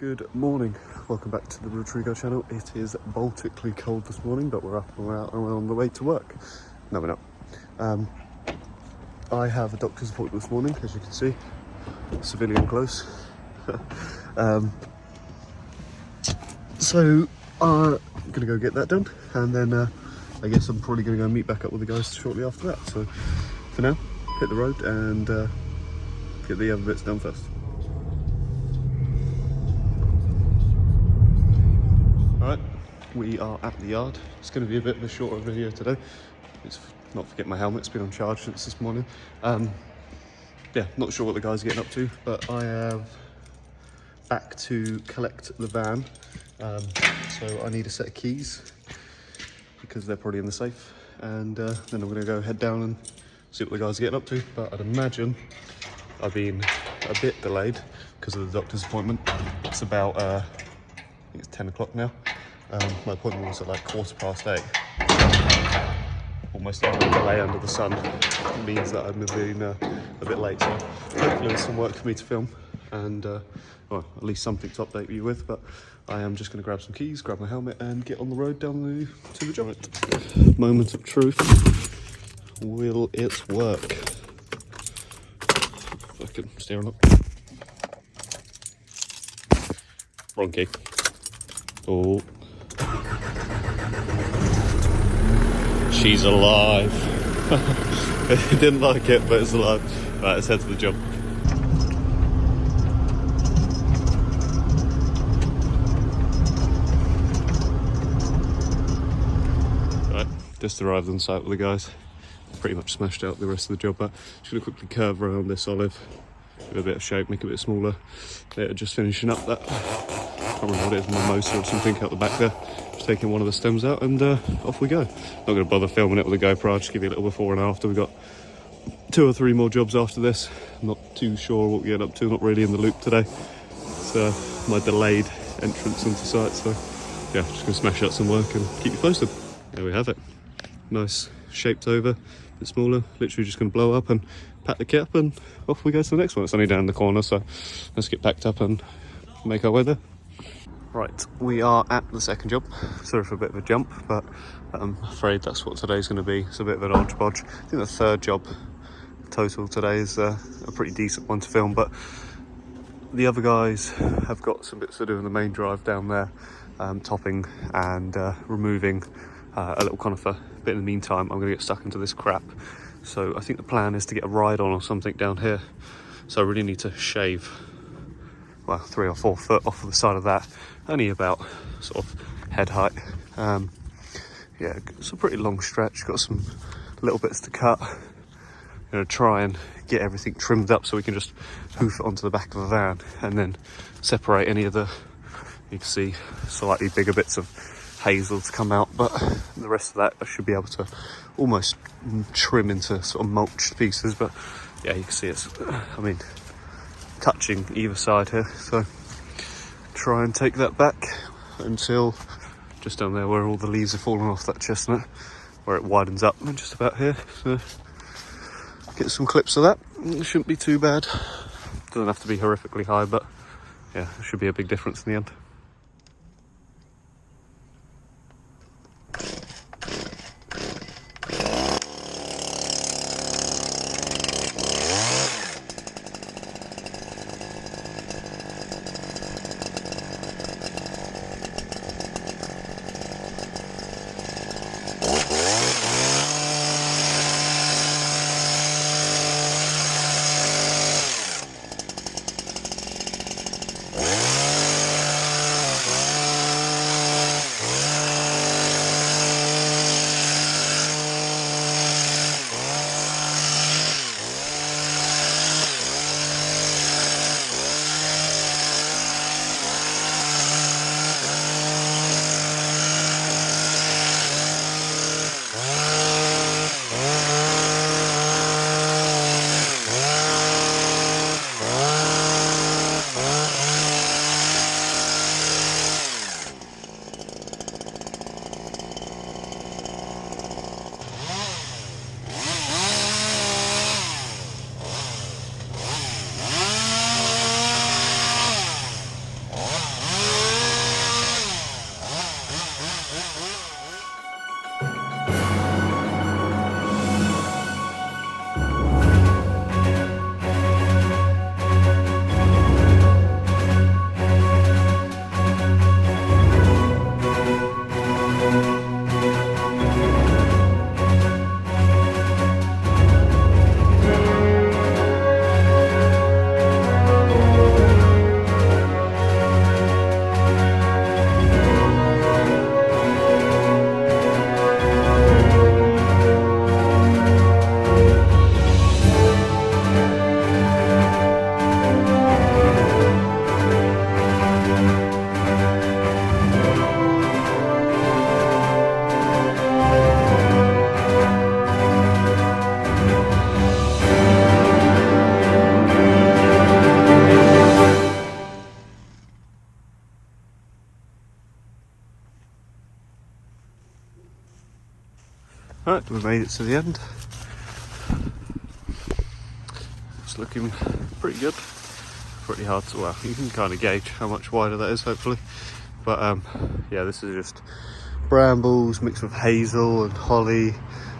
Good morning, welcome back to the Rodrigo channel. It is Baltically cold this morning, but we're up and we're out and we're on the way to work. No, we're not. I have a doctor's appointment this morning, as you can see, civilian close. So I'm gonna go get that done, and then I guess I'm probably gonna go meet back up with the guys shortly after that. So for now, hit the road and get the other bits done first. Alright, we are at the yard. It's going to be a bit of a shorter video today. It's not forget my helmet's been on charge since this morning. Yeah, not sure what the guys are getting up to, but I have back to collect the van. So I need a set of keys because they're probably in the safe, and then I'm going to go head down and see what the guys are getting up to. But I'd imagine I've been a bit delayed because of the doctor's appointment. It's about I think it's 10 o'clock now. My appointment was at like 8:15. Almost every delay under the sun means that I've been a bit late. So hopefully there's some work for me to film and well, at least something to update you with. But I am just going to grab some keys, grab my helmet and get on the road down to the job. Moment of truth. Will it work? Fucking steering up. Wrong key. Oh. She's alive. It didn't like it, but it's alive. Right, let's head to the job. Right, just arrived on site with the guys. Pretty much smashed out the rest of the job, but just gonna quickly curve around this olive, give it a bit of shape, make it a bit smaller. They're just finishing up that, I can't remember what it is, mimosa or something out the back there. Just taking one of the stems out and off we go. Not going to bother filming it with a GoPro, I'll just give you a little before and after. We've got 2 or 3 more jobs after this. I'm not too sure what we're getting up to, not really in the loop today. It's my delayed entrance onto site, so yeah, just going to smash out some work and keep you posted. There we have it. Nice, shaped over, a bit smaller, literally just going to blow up and pack the kit up and off we go to the next one. It's only down the corner, so let's get packed up and make our way there. Right, we are at the second job. Sorry for a bit of a jump, but I'm afraid that's what today's going to be. It's a bit of an hodgepodge. I think the third job total today is a pretty decent one to film, but the other guys have got some bits to do in the main drive down there, topping and removing a little conifer. But in the meantime, I'm going to get stuck into this crap. So I think the plan is to get a ride on or something down here. So I really need to shave, well, 3 or 4 foot off of the side of that. Only about sort of head height. Yeah, it's a pretty long stretch. Got some little bits to cut. Gonna try and get everything trimmed up so we can just hoof it onto the back of the van and then separate any of the, you can see slightly bigger bits of hazel to come out, but the rest of that I should be able to almost trim into sort of mulched pieces. But yeah, you can see it's, I mean, touching either side here, so try and take that back until just down there where all the leaves are falling off that chestnut, where it widens up, and just about here. So get some clips of that. It shouldn't be too bad. Doesn't have to be horrifically high, but yeah, it should be a big difference in the end. Right, we made it to the end. It's looking pretty good. Pretty hard to, well, you can kind of gauge how much wider that is, hopefully. But yeah, this is just brambles mixed with hazel and holly,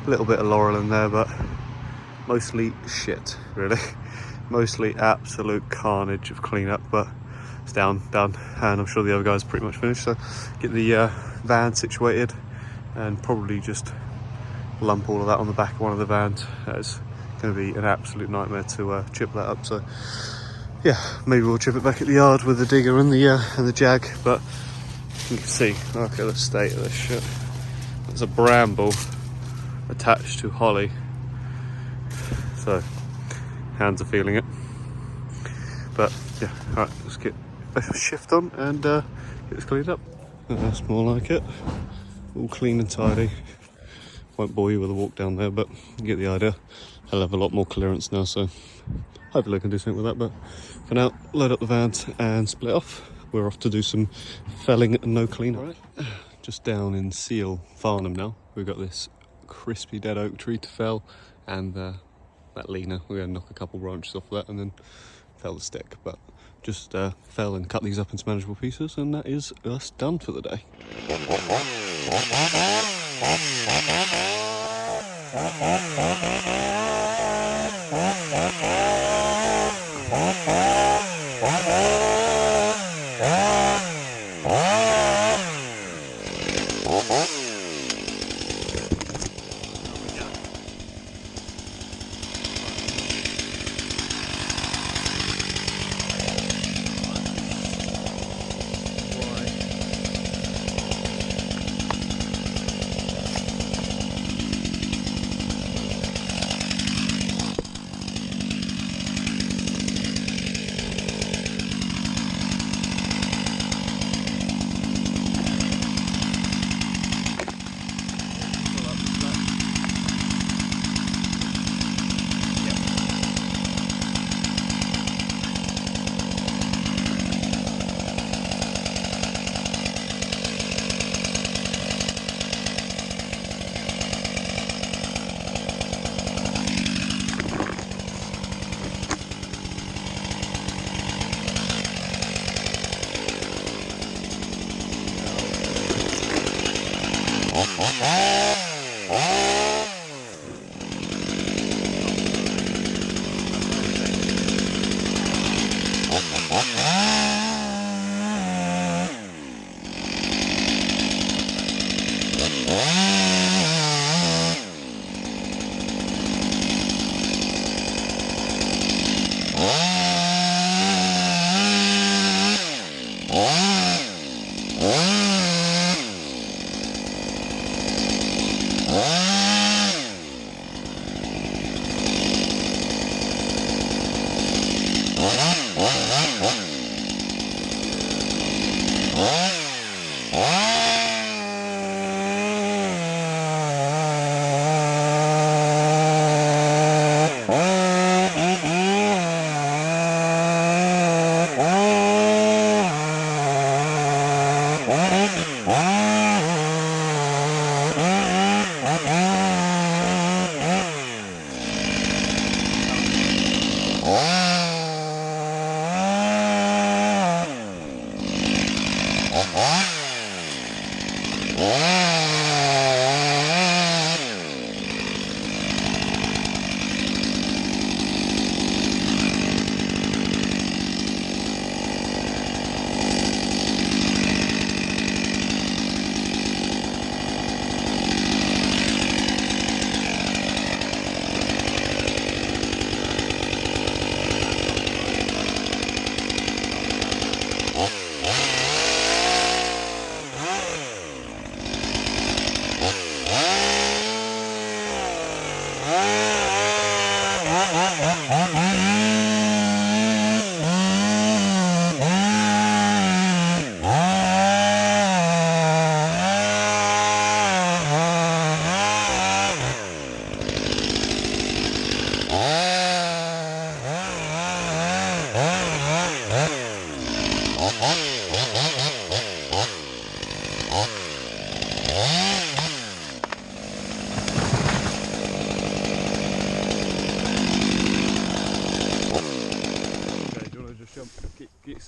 a little bit of laurel in there, but mostly shit, really. Mostly absolute carnage of cleanup, but it's done, and I'm sure the other guys pretty much finished. So get the van situated and probably just lump all of that on the back of one of the vans. It's going to be an absolute nightmare to chip that up. So yeah, maybe we'll chip it back at the yard with the digger and the jag. But you can see, look at the state of this shit. There's a bramble attached to holly, so hands are feeling it. But yeah, alright, let's get a shift on and get this cleaned up. That's more like it. All clean and tidy. Won't bore you with a walk down there, but you get the idea. I'll have a lot more clearance now, so hopefully I can do something with that. But for now, load up the vans and split off. We're off to do some felling and no cleanup. Right. Just down in Seal, Farnham now. We've got this crispy dead oak tree to fell, and that leaner. We're going to knock a couple branches off of that and then fell the stick. But just fell and cut these up into manageable pieces, and that is us done for the day.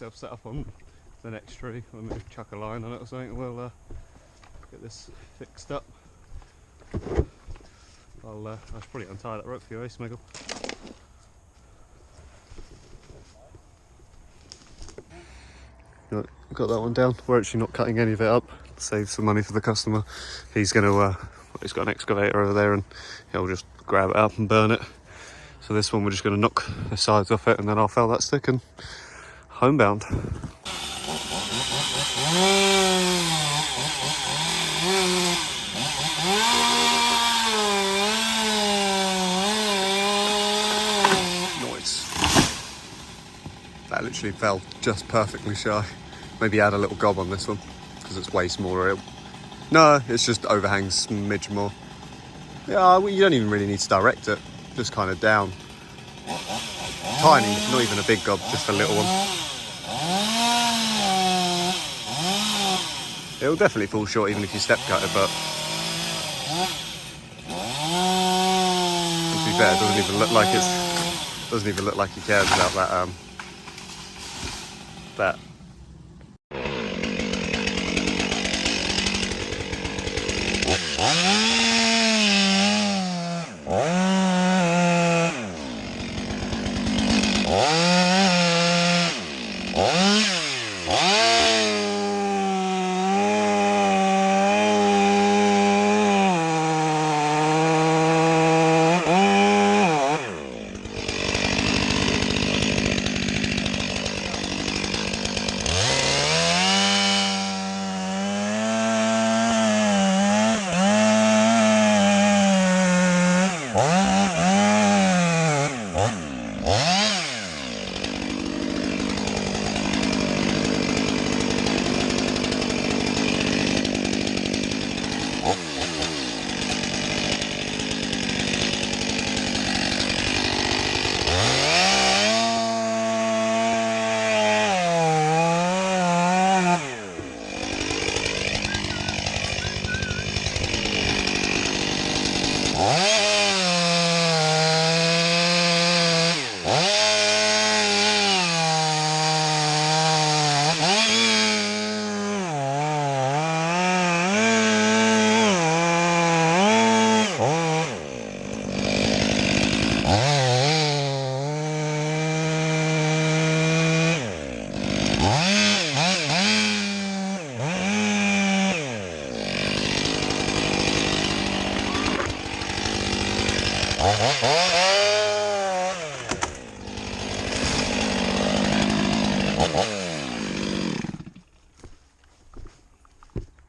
yourself set up on the next tree, or maybe chuck a line on it or something. We'll get this fixed up. I should probably untie that rope for you, eh, Smiggle? Right, got that one down. We're actually not cutting any of it up. Save some money for the customer. He's gonna, he's got an excavator over there and he'll just grab it up and burn it. So this one we're just gonna knock the sides off it and then I'll fell that stick and homebound. Nice. That literally fell just perfectly shy. Maybe add a little gob on this one because it's way smaller. No, it's just overhangs smidge more. Yeah, well, you don't even really need to direct it. Just kind of down. Tiny, not even a big gob, just a little one. It'll definitely fall short even if you step cut it, but to be fair, it doesn't even look like he cares about that.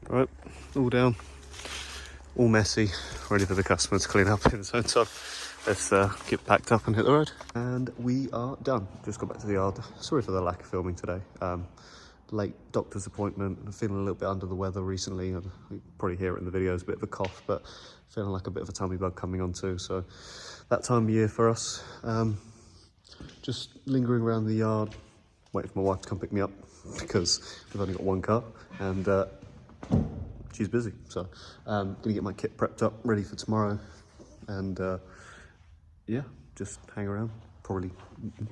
Right, all down, all messy, ready for the customer to clean up in his own time. Let's get packed up and hit the road. And we are done. Just got back to the yard. Sorry for the lack of filming today. Late doctor's appointment. I'm feeling a little bit under the weather recently. You probably hear it in the videos, a bit of a cough, but feeling like a bit of a tummy bug coming on too. So that time of year for us. Just lingering around the yard, waiting for my wife to come pick me up because we've only got one car and she's busy. So gonna get my kit prepped up, ready for tomorrow, and yeah, just hang around, probably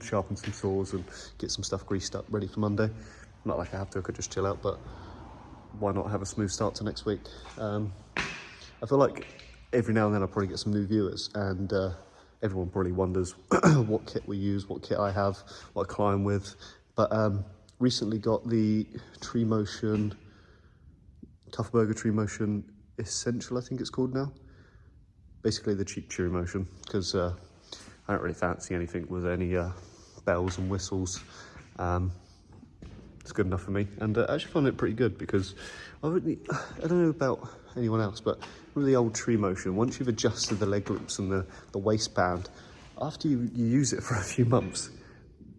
sharpen some saws and get some stuff greased up, ready for Monday. Not like I have to, I could just chill out, but why not have a smooth start to next week? I feel like every now and then I'll probably get some new viewers, and everyone probably wonders what kit we use, what kit I have, what I climb with. But recently got the Tree Motion, Tough Burger Tree Motion Essential, I think it's called now. Basically the cheap Tree Motion, because I don't really fancy anything with any bells and whistles. It's good enough for me, and I actually find it pretty good because I don't know about anyone else, but with the old Tree Motion, once you've adjusted the leg loops and the waistband, after you use it for a few months,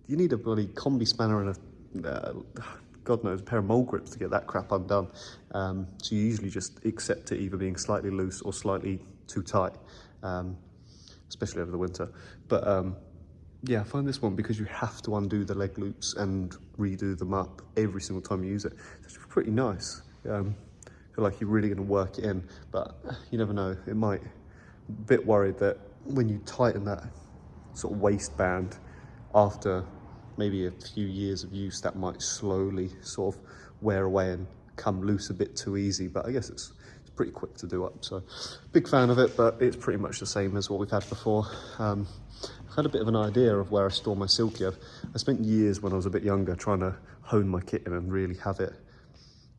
you need a bloody combi spanner and a God knows, a pair of mole grips to get that crap undone. So you usually just accept it either being slightly loose or slightly too tight, especially over the winter. But yeah, I find this one, because you have to undo the leg loops and redo them up every single time you use it. It's pretty nice. I feel like you're really going to work it in, but you never know. It might. A bit worried that when you tighten that sort of waistband after maybe a few years of use, that might slowly sort of wear away and come loose a bit too easy, but I guess it's pretty quick to do up. So big fan of it, but it's pretty much the same as what we've had before. I've had a bit of an idea of where I store my silky. I spent years when I was a bit younger trying to hone my kitten and really have it.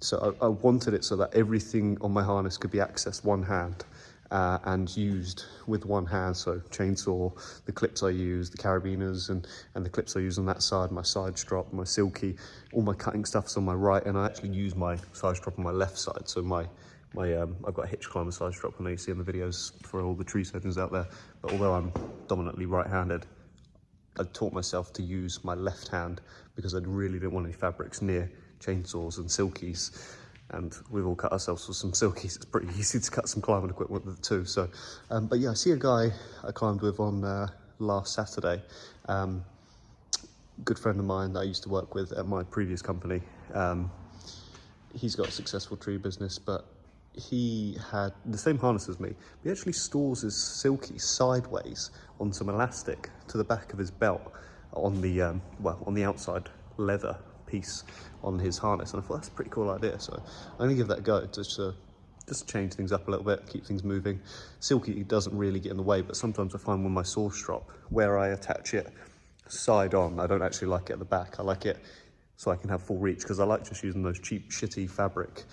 So I wanted it so that everything on my harness could be accessed one hand and used with one hand. So chainsaw, the clips I use, the carabiners and the clips I use on that side, my side strop, my silky, all my cutting stuff's on my right, and I actually use my side strop on my left side. So I've got a hitch climber side strop, I know you see in the videos for all the tree surgeons out there, but although I'm dominantly right-handed, I taught myself to use my left hand because I really didn't want any fabrics near chainsaws and silkies, and we've all cut ourselves with some silkies. It's pretty easy to cut some climbing equipment with it too. So, but yeah, I see a guy I climbed with on last Saturday, good friend of mine that I used to work with at my previous company. He's got a successful tree business, but he had the same harness as me. He actually stores his silky sideways on some elastic to the back of his belt on the well, on the outside leather piece on his harness, and I thought that's a pretty cool idea. So I'm gonna give that a go, just change things up a little bit, keep things moving. Silky doesn't really get in the way, but sometimes I find with my saw strop, where I attach it side on, I don't actually like it at the back. I like it so I can have full reach, because I like just using those cheap, shitty fabric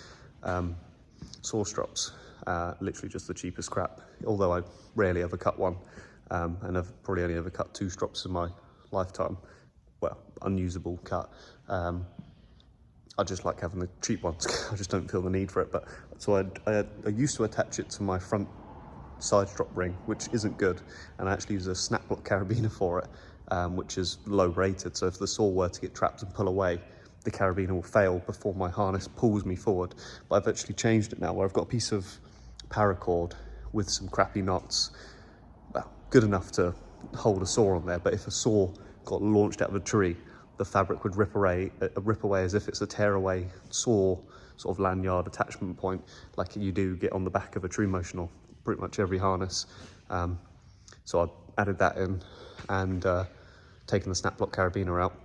saw strops, literally just the cheapest crap, although I rarely ever cut one, and I've probably only ever cut 2 strops in my lifetime. Well, unusable cut. I just like having the cheap ones. I just don't feel the need for it. But so I used to attach it to my front side strop ring, which isn't good, and I actually use a snap block carabiner for it, which is low rated. So if the saw were to get trapped and pull away, the carabiner will fail before my harness pulls me forward. But I've actually changed it now, where I've got a piece of paracord with some crappy knots, well, good enough to hold a saw on there, but if a saw got launched out of a tree, the fabric would rip away as if it's a tearaway saw sort of lanyard attachment point, like you do get on the back of a tree motional, pretty much every harness. So I added that in and taken the snap block carabiner out.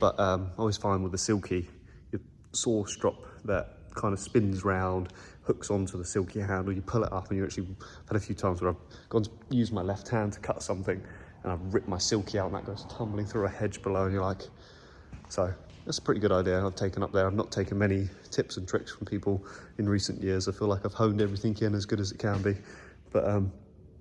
But I always find with the silky, your saw strop that kind of spins round, hooks onto the silky handle, you pull it up, and you actually, I've had a few times where I've gone to use my left hand to cut something, and I've ripped my silky out, and that goes tumbling through a hedge below, and you're like, so that's a pretty good idea I've taken up there. I've not taken many tips and tricks from people in recent years. I feel like I've honed everything in as good as it can be. But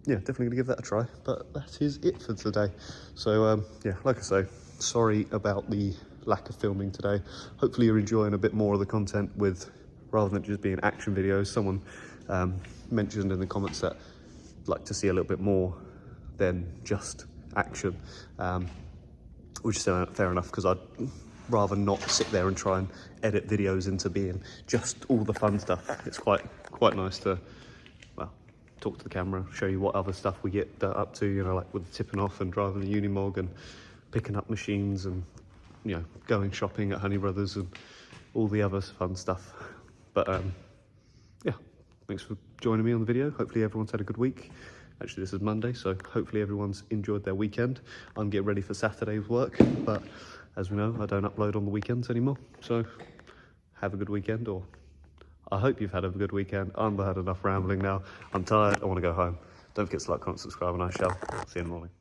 yeah, definitely gonna give that a try. But that is it for today. So yeah, like I say, sorry about the lack of filming today. Hopefully you're enjoying a bit more of the content rather than just being action videos. Someone mentioned in the comments that like to see a little bit more than just action, which is fair enough, because I'd rather not sit there and try and edit videos into being just all the fun stuff. It's quite nice to, well, talk to the camera, show you what other stuff we get up to, you know, like with tipping off and driving the Unimog and picking up machines and, you know, going shopping at Honey Brothers and all the other fun stuff. But yeah, thanks for joining me on the video. Hopefully everyone's had a good week. Actually, this is Monday, so hopefully everyone's enjoyed their weekend. I'm getting ready for Saturday's work, but as we know, I don't upload on the weekends anymore. So have a good weekend, or I hope you've had a good weekend. I've had enough rambling now. I'm tired, I want to go home. Don't forget to like, comment, subscribe, and I shall see you in the morning.